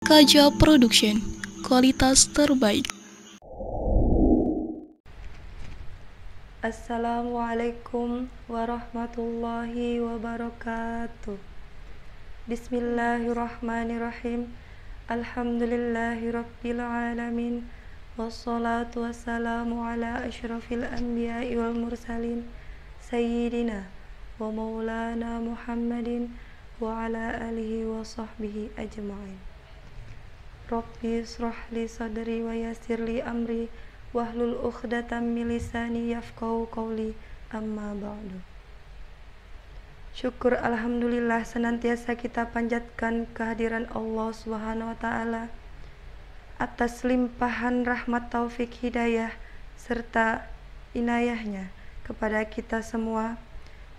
Kaja Production, kualitas terbaik. Assalamualaikum warahmatullahi wabarakatuh. Bismillahirrahmanirrahim. Alhamdulillahirabbil alamin. Wassalatu wassalamu ala asyrafil anbiya'i wal mursalin sayyidina wa maulana Muhammadin wa ala alihi wa sahbihi ajma'in. Rabbi israh li sadri wa yassir li amri wahlul uqdatam min lisani yafqahu qawli, amma ba'du. Syukur alhamdulillah senantiasa kita panjatkan kehadiran Allah Subhanahu wa taala atas limpahan rahmat, taufik, hidayah serta inayahnya kepada kita semua,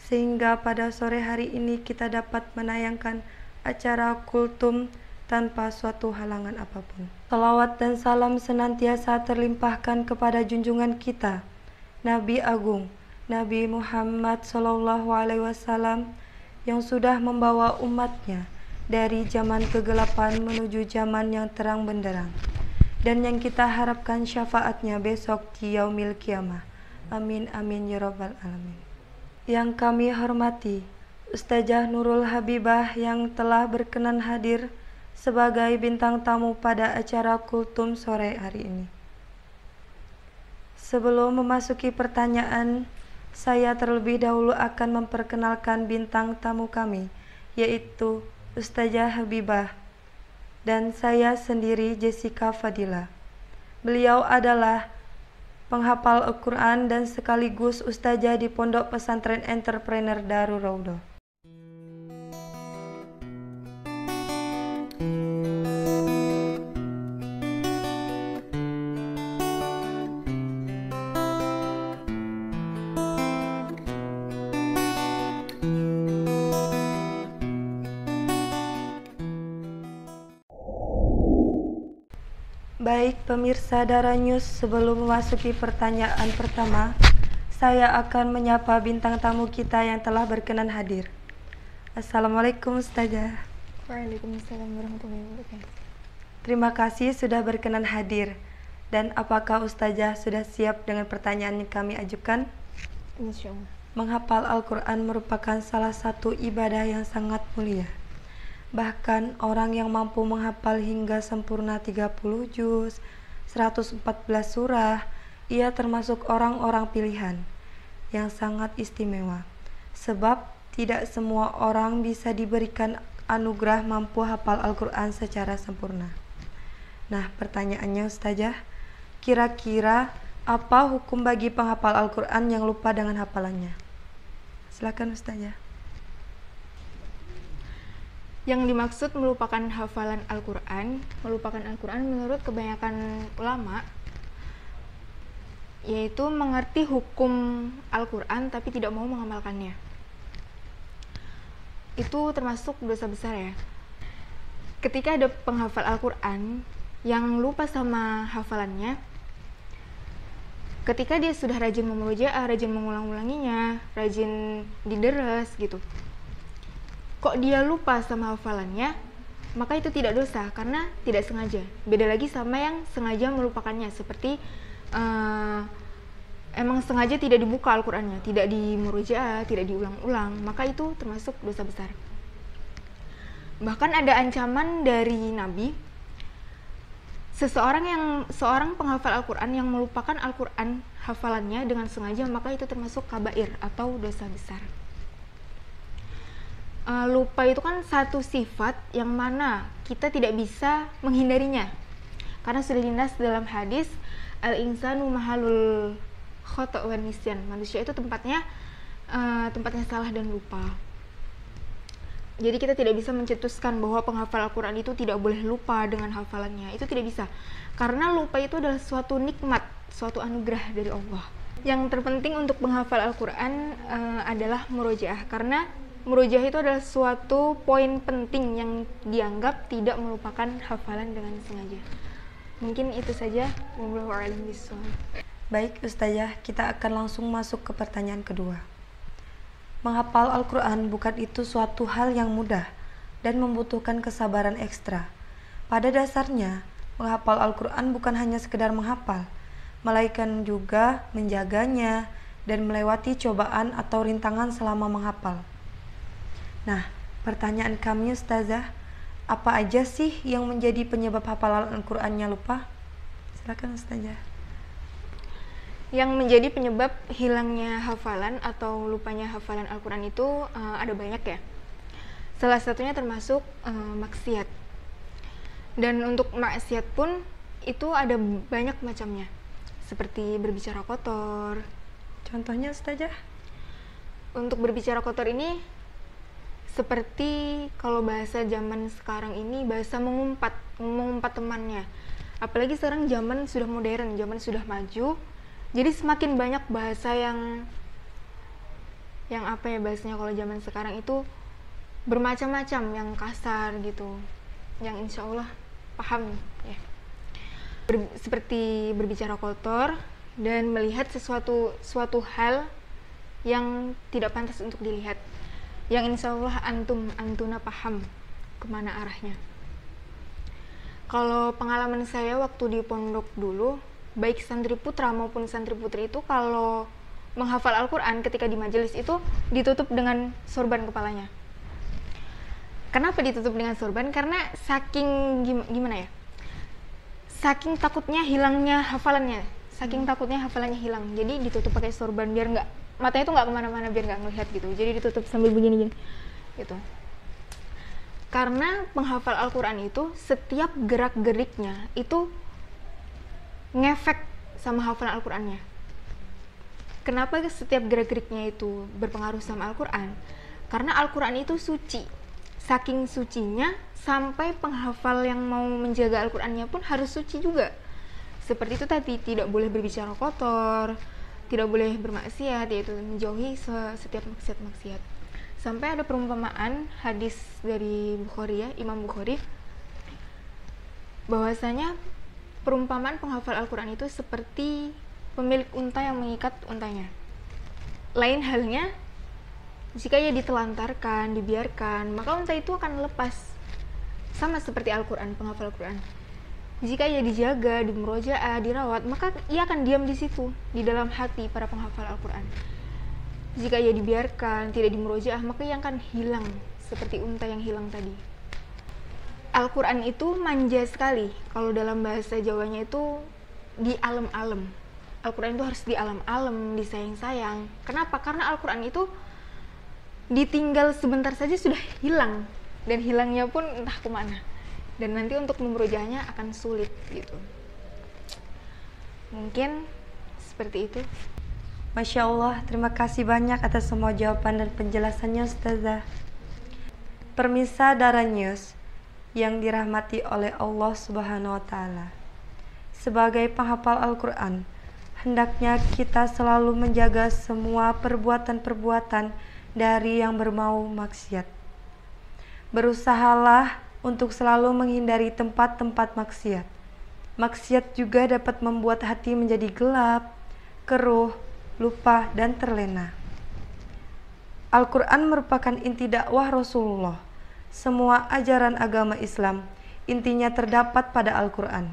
sehingga pada sore hari ini kita dapat menayangkan acara kultum tanpa suatu halangan apapun. Salawat dan salam senantiasa terlimpahkan kepada junjungan kita, Nabi Agung, Nabi Muhammad SAW, yang sudah membawa umatnya dari zaman kegelapan menuju zaman yang terang benderang, dan yang kita harapkan syafaatnya besok di yaumil kiamah. Amin amin ya rabbal alamin. Yang kami hormati Ustazah Nurul Habibah yang telah berkenan hadir sebagai bintang tamu pada acara kultum sore hari ini. Sebelum memasuki pertanyaan, saya terlebih dahulu akan memperkenalkan bintang tamu kami, yaitu Ustazah Habibah dan saya sendiri, Jessica Fadila. Beliau adalah penghafal Al-Quran dan sekaligus ustazah di Pondok Pesantren Entrepreneur Darul Raudhah. Baik pemirsa Dara News, sebelum memasuki pertanyaan pertama, saya akan menyapa bintang tamu kita yang telah berkenan hadir. Assalamualaikum Ustazah. Waalaikumsalam warahmatullahi wabarakatuh. Terima kasih sudah berkenan hadir. Dan apakah Ustazah sudah siap dengan pertanyaan yang kami ajukan? Insyaallah. Menghafal Al-Quran merupakan salah satu ibadah yang sangat mulia. Bahkan orang yang mampu menghafal hingga sempurna 30 juz, 114 surah, ia termasuk orang-orang pilihan yang sangat istimewa. Sebab tidak semua orang bisa diberikan anugerah mampu hafal Al-Quran secara sempurna. Nah, pertanyaannya Ustazah, kira-kira apa hukum bagi penghafal Al-Quran yang lupa dengan hafalannya? Silakan Ustazah. Yang dimaksud melupakan hafalan Al-Quran, menurut kebanyakan ulama, yaitu mengerti hukum Al-Quran tapi tidak mau mengamalkannya. Itu termasuk dosa besar ya. Ketika ada penghafal Al-Quran yang lupa sama hafalannya, ketika dia sudah rajin memurojaah, rajin mengulang-ulanginya, rajin dideres gitu, kok dia lupa sama hafalannya, maka itu tidak dosa karena tidak sengaja. Beda lagi sama yang sengaja melupakannya, seperti emang sengaja tidak dibuka Al-Qurannya, tidak dimurojaah, tidak diulang-ulang, maka itu termasuk dosa besar. Bahkan ada ancaman dari Nabi, seorang penghafal Al-Quran yang melupakan Al-Quran hafalannya dengan sengaja, maka itu termasuk kabair atau dosa besar. Lupa itu kan satu sifat yang mana kita tidak bisa menghindarinya, karena sudah dinas dalam hadis, al-insanu mahalul khata' wan nisyan, manusia itu tempatnya salah dan lupa. Jadi kita tidak bisa mencetuskan bahwa penghafal Al-Quran itu tidak boleh lupa dengan hafalannya, itu tidak bisa, karena lupa itu adalah suatu nikmat, suatu anugerah dari Allah. Yang terpenting untuk menghafal Al-Quran adalah murojaah, karena murojaah itu adalah suatu poin penting yang dianggap tidak melupakan hafalan dengan sengaja. Mungkin itu saja. Wallahu a'lam bishawab. Baik Ustazah, kita akan langsung masuk ke pertanyaan kedua. Menghafal Al-Quran bukan itu suatu hal yang mudah dan membutuhkan kesabaran ekstra. Pada dasarnya, menghafal Al-Quran bukan hanya sekedar menghafal, melainkan juga menjaganya dan melewati cobaan atau rintangan selama menghafal. Nah, pertanyaan kami Ustazah, apa aja sih yang menjadi penyebab hafalan Al-Qurannya lupa? Silakan Ustazah. Yang menjadi penyebab hilangnya hafalan atau lupanya hafalan Al-Quran itu ada banyak ya. Salah satunya termasuk maksiat. Dan untuk maksiat pun itu ada banyak macamnya. Seperti berbicara kotor. Contohnya Ustazah? Untuk berbicara kotor ini seperti kalau bahasa zaman sekarang ini bahasa mengumpat temannya. Apalagi sekarang zaman sudah modern, zaman sudah maju. Jadi semakin banyak bahasa yang apa ya bahasanya kalau zaman sekarang itu bermacam-macam, yang kasar gitu, yang insya Allah paham ya. Seperti berbicara kotor dan melihat suatu hal yang tidak pantas untuk dilihat, yang insya Allah antuna paham kemana arahnya. Kalau pengalaman saya waktu di pondok dulu, baik santri putra maupun santri putri itu kalau menghafal Al-Quran ketika di majelis itu ditutup dengan sorban kepalanya. Kenapa ditutup dengan sorban? Karena saking gimana ya? Saking takutnya hilangnya hafalannya, hilang. Jadi ditutup pakai sorban biar nggak, matanya tuh nggak kemana-mana, biar nggak ngelihat gitu. Jadi ditutup sambil begini gitu. Karena penghafal Al-Quran itu setiap gerak-geriknya itu ngefek sama hafalan Al-Qurannya. Kenapa setiap gerak-geriknya itu berpengaruh sama Al-Quran? Karena Al-Quran itu suci. Saking sucinya sampai penghafal yang mau menjaga Al-Qurannya pun harus suci juga. Seperti itu tadi, tidak boleh berbicara kotor, tidak boleh bermaksiat, yaitu menjauhi setiap maksiat-maksiat. Sampai ada perumpamaan hadis dari Bukhari ya, Imam Bukhari, bahwasanya perumpamaan penghafal Al-Quran itu seperti pemilik unta yang mengikat untanya. Lain halnya jika ia ditelantarkan, dibiarkan, maka unta itu akan lepas. Sama seperti Al-Quran, penghafal Al-Quran. Jika ia dijaga, dimurojaah, dirawat, maka ia akan diam di situ, di dalam hati para penghafal Al-Quran. Jika ia dibiarkan, tidak dimurojaah, maka ia akan hilang, seperti unta yang hilang tadi. Al-Quran itu manja sekali. Kalau dalam bahasa Jawanya itu di alam-alam. Al-Quran itu harus di alam-alam, disayang-sayang. Kenapa? Karena Al-Quran itu ditinggal sebentar saja sudah hilang. Dan hilangnya pun entah kemana. Dan nanti untuk memurojaahnya akan sulit gitu. Mungkin seperti itu. Masya Allah, terima kasih banyak atas semua jawaban dan penjelasannya Ustazah. Permisa Dara News yang dirahmati oleh Allah Subhanahu wa Ta'ala. Sebagai penghafal Al-Quran, hendaknya kita selalu menjaga semua perbuatan-perbuatan dari yang berbau maksiat. Berusahalah untuk selalu menghindari tempat-tempat maksiat. Maksiat juga dapat membuat hati menjadi gelap, keruh, lupa, dan terlena. Al-Quran merupakan inti dakwah Rasulullah. Semua ajaran agama Islam intinya terdapat pada Al-Quran.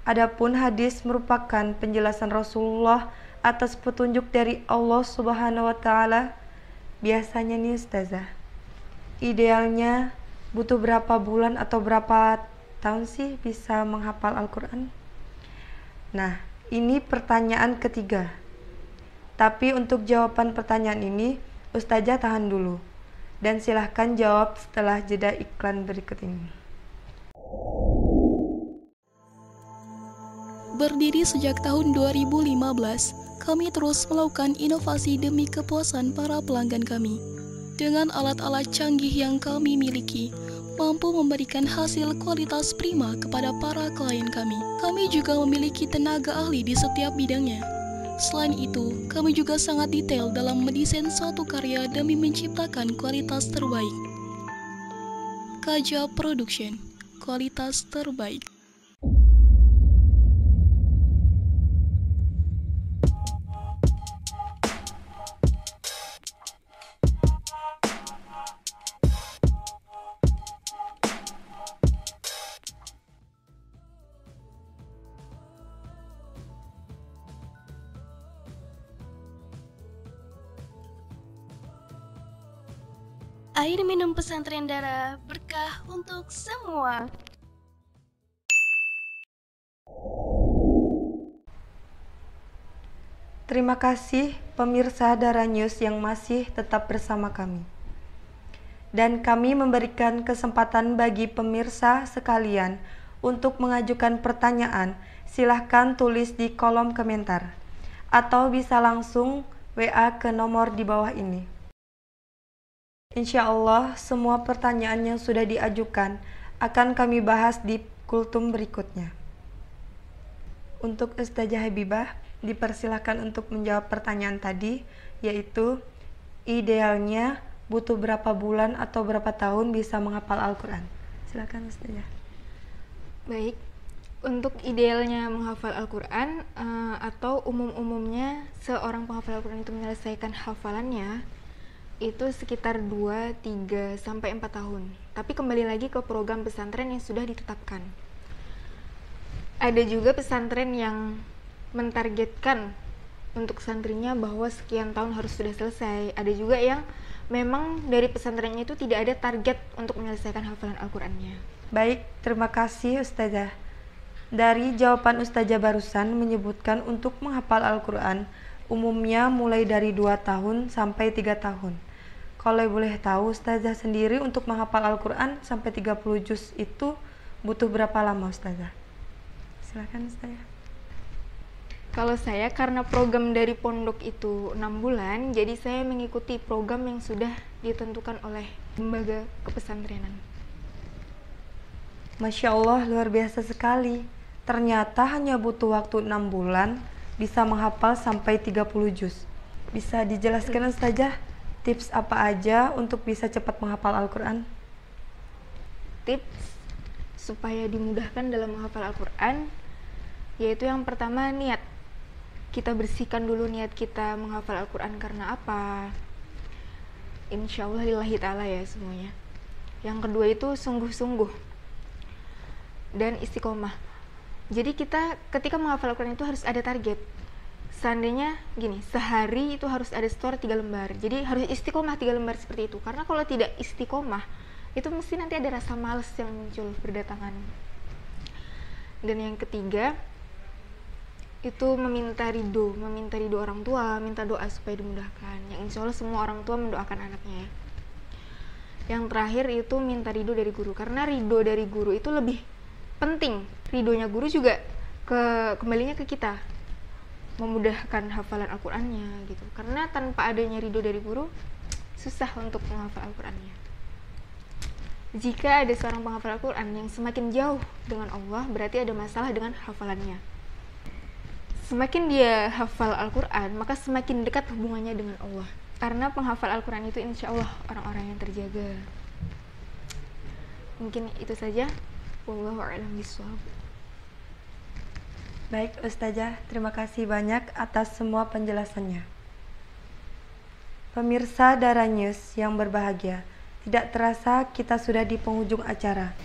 Adapun hadis merupakan penjelasan Rasulullah atas petunjuk dari Allah Subhanahu wa Ta'ala. Biasanya nih Ustazah, idealnya butuh berapa bulan atau berapa tahun sih bisa menghafal Al-Quran? Nah, ini pertanyaan ketiga. Tapi untuk jawaban pertanyaan ini, Ustazah tahan dulu. Dan silahkan jawab setelah jeda iklan berikut ini. Berdiri sejak tahun 2015, kami terus melakukan inovasi demi kepuasan para pelanggan kami. Dengan alat-alat canggih yang kami miliki, mampu memberikan hasil kualitas prima kepada para klien kami. Kami juga memiliki tenaga ahli di setiap bidangnya. Selain itu, kami juga sangat detail dalam mendesain suatu karya demi menciptakan kualitas terbaik. Kaja Production, kualitas terbaik. Air minum pesantren Dara, berkah untuk semua. Terima kasih pemirsa Dara News yang masih tetap bersama kami. Dan kami memberikan kesempatan bagi pemirsa sekalian untuk mengajukan pertanyaan. Silahkan tulis di kolom komentar atau bisa langsung WA ke nomor di bawah ini. Insya Allah semua pertanyaan yang sudah diajukan akan kami bahas di kultum berikutnya. Untuk Ustazah Habibah dipersilahkan untuk menjawab pertanyaan tadi, yaitu idealnya butuh berapa bulan atau berapa tahun bisa menghafal Al-Quran. Silakan Ustazah. Baik, untuk idealnya menghafal Al-Quran atau umum-umumnya seorang penghafal Al-Quran itu menyelesaikan hafalannya itu sekitar 2, 3, sampai 4 tahun. Tapi kembali lagi ke program pesantren yang sudah ditetapkan. Ada juga pesantren yang mentargetkan untuk santrinya bahwa sekian tahun harus sudah selesai. Ada juga yang memang dari pesantrennya itu tidak ada target untuk menyelesaikan hafalan Al-Qurannya. Baik, terima kasih Ustazah. Dari jawaban Ustazah barusan menyebutkan untuk menghafal Al-Quran umumnya mulai dari 2 tahun sampai 3 tahun. Kalau boleh tahu Ustazah sendiri untuk menghafal Al-Quran sampai 30 juz itu butuh berapa lama Ustazah? Silakan Ustazah. Kalau saya karena program dari pondok itu 6 bulan, jadi saya mengikuti program yang sudah ditentukan oleh lembaga kepesantrenan. Masya Allah, luar biasa sekali. Ternyata hanya butuh waktu 6 bulan bisa menghafal sampai 30 juz. Bisa dijelaskan Ustazah tips apa aja untuk bisa cepat menghafal Al-Quran? Tips supaya dimudahkan dalam menghafal Al-Quran yaitu yang pertama niat. Kita bersihkan dulu niat kita menghafal Al-Quran karena apa. Insya Allah lillahi ta'ala ya semuanya. Yang kedua itu sungguh-sungguh dan istiqomah. Jadi kita ketika menghafal Al-Quran itu harus ada target. Seandainya gini, sehari itu harus ada store 3 lembar. Jadi harus istiqomah 3 lembar seperti itu. Karena kalau tidak istiqomah, itu mesti nanti ada rasa malas yang muncul berdatangan. Dan yang ketiga, itu meminta ridho orang tua, minta doa supaya dimudahkan. Yang insya Allah semua orang tua mendoakan anaknya ya. Yang terakhir itu minta ridho dari guru. Karena ridho dari guru itu lebih penting. Ridhonya guru juga kembalinya ke kita, memudahkan hafalan Al-Qurannya gitu. Karena tanpa adanya ridho dari guru, susah untuk menghafal Al-Qurannya. Jika ada seorang penghafal Al-Quran yang semakin jauh dengan Allah, berarti ada masalah dengan hafalannya. Semakin dia hafal Al-Quran, maka semakin dekat hubungannya dengan Allah. Karena penghafal Al-Quran itu insya Allah orang-orang yang terjaga. Mungkin itu saja. Wallahu a'lam bishawab. Baik Ustazah, terima kasih banyak atas semua penjelasannya. Pemirsa Dara News yang berbahagia, tidak terasa kita sudah di penghujung acara.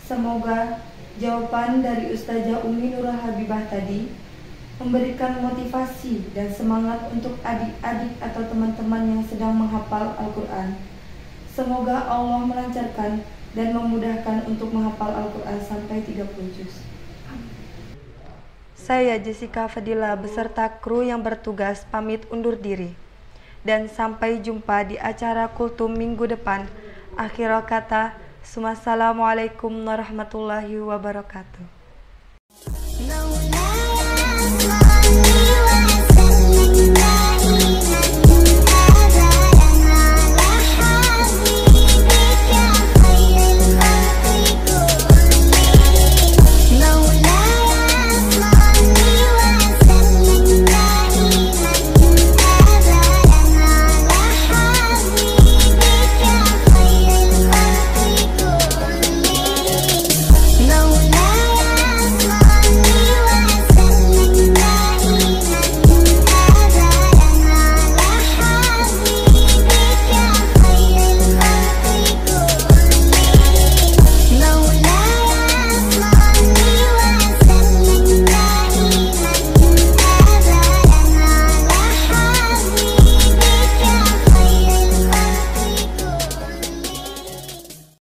Semoga jawaban dari Ustazah Umi Nurul Habibah tadi memberikan motivasi dan semangat untuk adik-adik atau teman-teman yang sedang menghafal Al-Quran. Semoga Allah melancarkan dan memudahkan untuk menghafal Al-Quran sampai 30 juz. Saya Jessica Fadila beserta kru yang bertugas pamit undur diri. Dan sampai jumpa di acara kultum minggu depan. Akhirul kata, Assalamualaikum warahmatullahi wabarakatuh.